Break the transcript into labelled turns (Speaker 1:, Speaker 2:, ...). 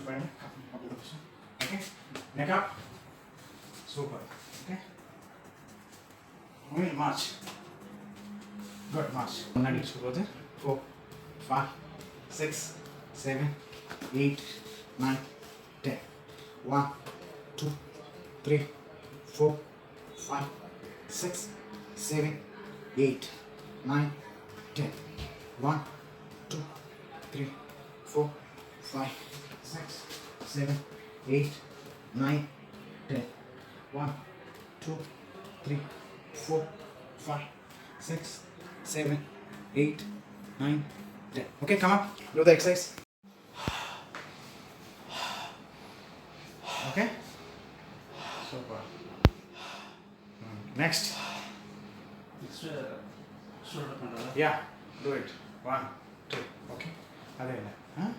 Speaker 1: Okay, neck up. Super. Okay. We'll march. Good march. 4, 5, 6, 7, 8, 9, 10. 1, 2, 3, 4, 5, 6, 7, 8, 9, 10. 1, 2, 3, 4, 5, 6, 7, 8, 9, 10. 1, 2, 3, 4, 5, 6, 7, 8, 9, 10. Okay, come up. Do the exercise. Okay. Super. Next.
Speaker 2: Shoulder control.
Speaker 1: Yeah. Do it. 1, 2. Okay. Adela. Huh?